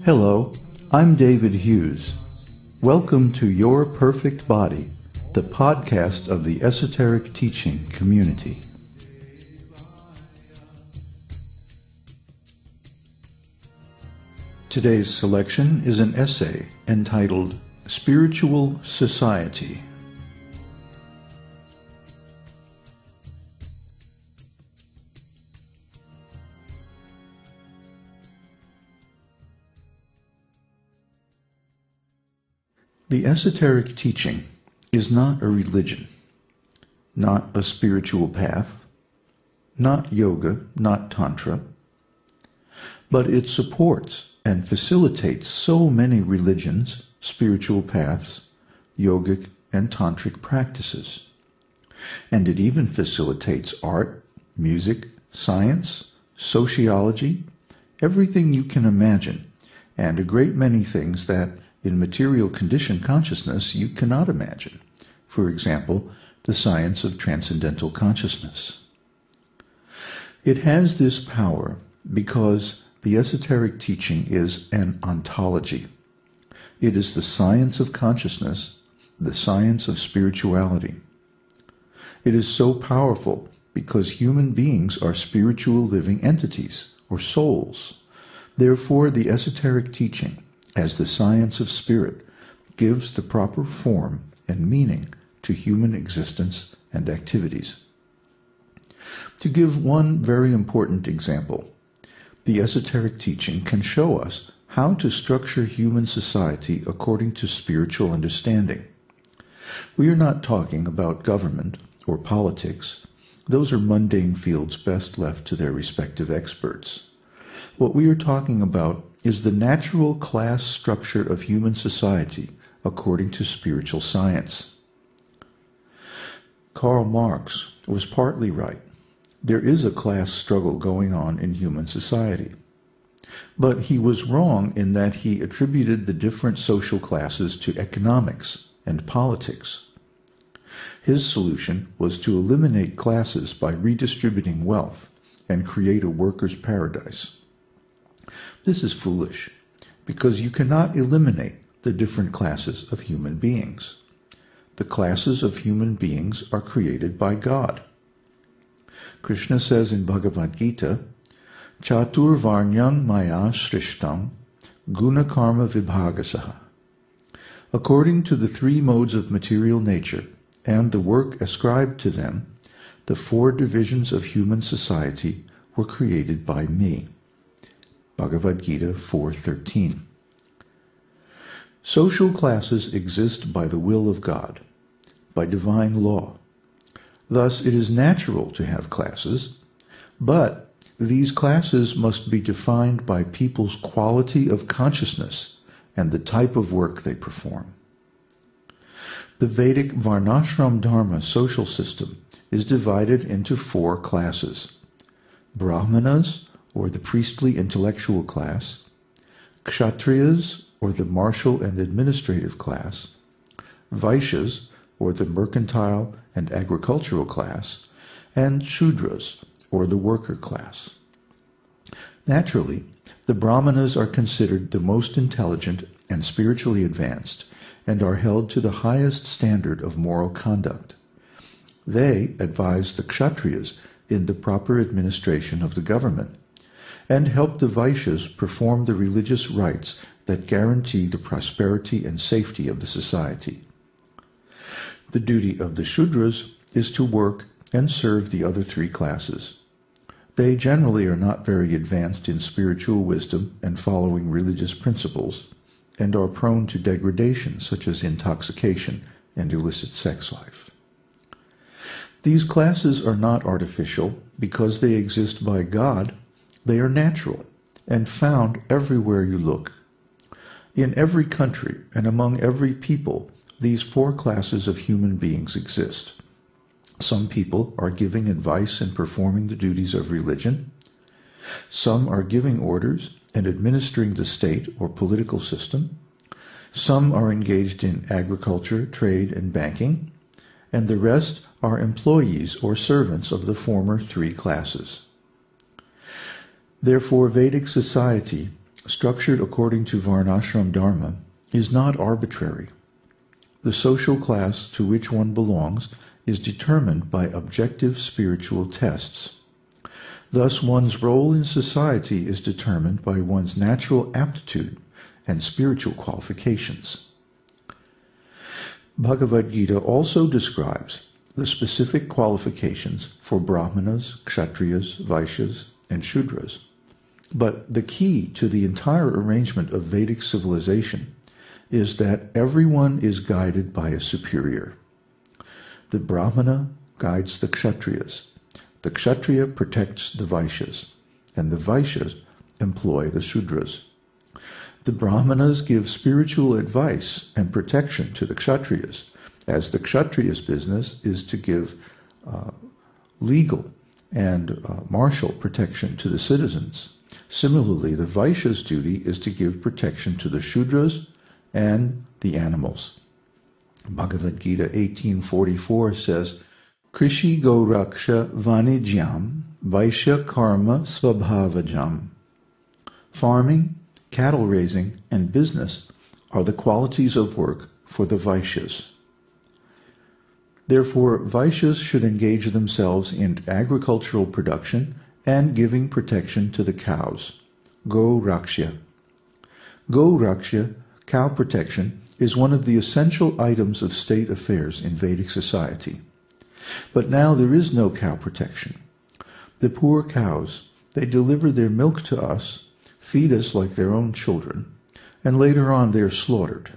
Hello, I'm David Hughes. Welcome to Your Perfect Body, the podcast of the Esoteric Teaching community. Today's selection is an essay entitled Spiritual Society. The esoteric teaching is not a religion, not a spiritual path, not yoga, not Tantra, but it supports and facilitates so many religions, spiritual paths, yogic and tantric practices. And it even facilitates art, music, science, sociology, everything you can imagine, and a great many things that in material condition consciousness you cannot imagine. For example, the science of transcendental consciousness. It has this power because the esoteric teaching is an ontology. It is the science of consciousness, the science of spirituality. It is so powerful because human beings are spiritual living entities, or souls. Therefore, the esoteric teaching, as the science of spirit, gives the proper form and meaning to human existence and activities. To give one very important example, the esoteric teaching can show us how to structure human society according to spiritual understanding. We are not talking about government or politics. Those are mundane fields best left to their respective experts. What we are talking about is the natural class structure of human society according to spiritual science. Karl Marx was partly right. There is a class struggle going on in human society. But he was wrong in that he attributed the different social classes to economics and politics. His solution was to eliminate classes by redistributing wealth and create a workers' paradise. This is foolish, because you cannot eliminate the different classes of human beings. The classes of human beings are created by God. Krishna says in Bhagavad Gita, Chatur Varnyam Maya Shrishtam Guna Karma Vibhagasaha. According to the three modes of material nature and the work ascribed to them, the four divisions of human society were created by me. Bhagavad Gita 4:13. Social classes exist by the will of God, by divine law. Thus, it is natural to have classes, but these classes must be defined by people's quality of consciousness and the type of work they perform. The Vedic Varnashram Dharma social system is divided into four classes: Brahmanas, or the priestly intellectual class, Kshatriyas, or the martial and administrative class, Vaishyas, or the mercantile and agricultural class, and Shudras, or the worker class. Naturally, the Brahmanas are considered the most intelligent and spiritually advanced, and are held to the highest standard of moral conduct. They advise the Kshatriyas in the proper administration of the government, and help the Vaishyas perform the religious rites that guarantee the prosperity and safety of the society. The duty of the Shudras is to work and serve the other three classes. They generally are not very advanced in spiritual wisdom and following religious principles, and are prone to degradation such as intoxication and illicit sex life. These classes are not artificial because they exist by God. They are natural and found everywhere you look. In every country and among every people, these four classes of human beings exist. Some people are giving advice and performing the duties of religion. Some are giving orders and administering the state or political system. Some are engaged in agriculture, trade, and banking. And the rest are employees or servants of the former three classes. Therefore, Vedic society structured according to Varnashram Dharma, is not arbitrary. The social class to which one belongs is determined by objective spiritual tests. Thus, one's role in society is determined by one's natural aptitude and spiritual qualifications. Bhagavad Gita also describes the specific qualifications for Brahmanas, Kshatriyas, Vaishyas, and Shudras. But the key to the entire arrangement of Vedic civilization is that everyone is guided by a superior. The Brahmana guides the Kshatriyas, the Kshatriya protects the Vaishyas, and the Vaishyas employ the Shudras. The Brahmanas give spiritual advice and protection to the Kshatriyas, as the Kshatriyas' business is to give legal and martial protection to the citizens. Similarly, the Vaishya's duty is to give protection to the Shudras and the animals. Bhagavad Gita 18:44 says, Krishi go raksha vanijyam vaishya karma svabhavajam. Farming, cattle raising, and business are the qualities of work for the Vaishyas. Therefore, Vaishyas should engage themselves in agricultural production and giving protection to the cows. Go Rakshya. Go Rakshya, cow protection, is one of the essential items of state affairs in Vedic society. But now there is no cow protection. The poor cows, they deliver their milk to us, feed us like their own children, and later on they are slaughtered.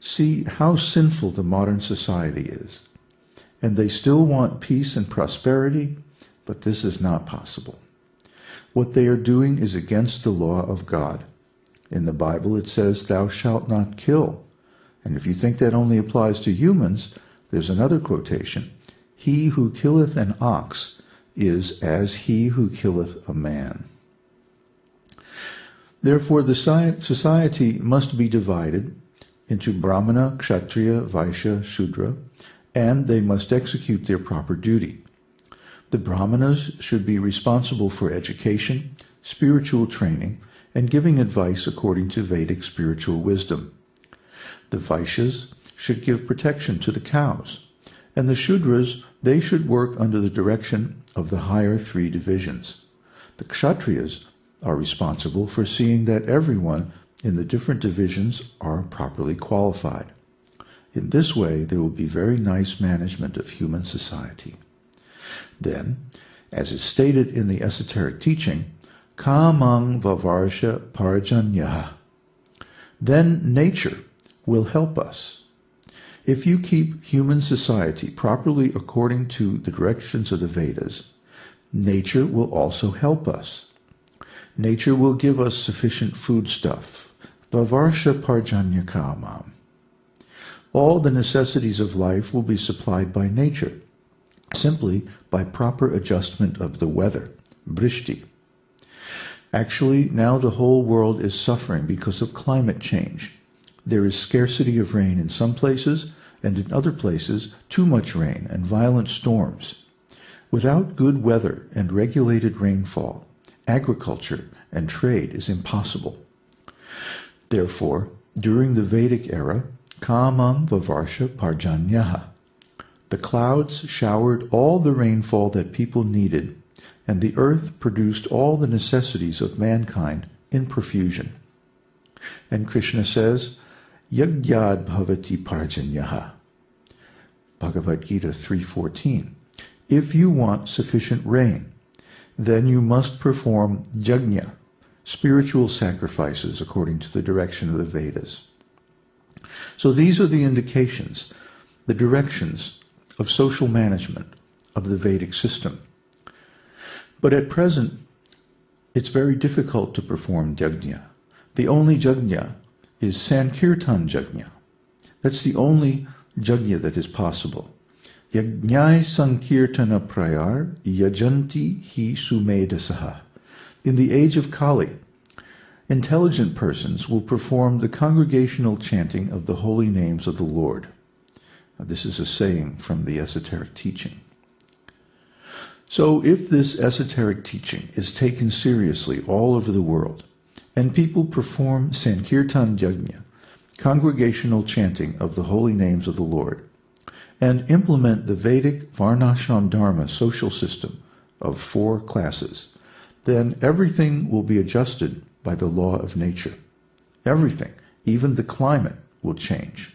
See how sinful the modern society is. And they still want peace and prosperity, but this is not possible. What they are doing is against the law of God. In the Bible it says, thou shalt not kill. And if you think that only applies to humans, there's another quotation. He who killeth an ox is as he who killeth a man. Therefore, the society must be divided into Brahmana, Kshatriya, Vaishya, Shudra, and they must execute their proper duty. The Brahmanas should be responsible for education, spiritual training, and giving advice according to Vedic spiritual wisdom. The Vaishyas should give protection to the cows, and the Shudras, they should work under the direction of the higher three divisions. The Kshatriyas are responsible for seeing that everyone in the different divisions are properly qualified. In this way, there will be very nice management of human society. Then, as is stated in the Esoteric Teaching, Kamang Vavarsha Parajanyaha. Then nature will help us. If you keep human society properly according to the directions of the Vedas, nature will also help us. Nature will give us sufficient foodstuff. Vavarsha Parjanya Kamam. All the necessities of life will be supplied by nature, simply by proper adjustment of the weather, brishti. Actually, now the whole world is suffering because of climate change. There is scarcity of rain in some places, and in other places, too much rain and violent storms. Without good weather and regulated rainfall, agriculture and trade is impossible. Therefore, during the Vedic era, Kamam Vavarsha Parjanyaha. The clouds showered all the rainfall that people needed, and the earth produced all the necessities of mankind in profusion. And Krishna says, Yagyad bhavati parjanyaha. Bhagavad Gita 3:14. If you want sufficient rain, then you must perform yajna, spiritual sacrifices according to the direction of the Vedas. So these are the indications, the directions of social management of the Vedic system. But at present, it's very difficult to perform yajna. The only yajna is Sankirtan yajna. That's the only yajna that is possible. Yajnai Sankirtana Prayar Yajanti Hi Sumedasaha. In the age of Kali, intelligent persons will perform the congregational chanting of the holy names of the Lord. Now, this is a saying from the Esoteric Teaching. So if this esoteric teaching is taken seriously all over the world, and people perform Sankirtan Yajna, congregational chanting of the holy names of the Lord, and implement the Vedic Varnashram Dharma social system of 4 classes, then everything will be adjusted by the law of nature. Everything, even the climate, will change.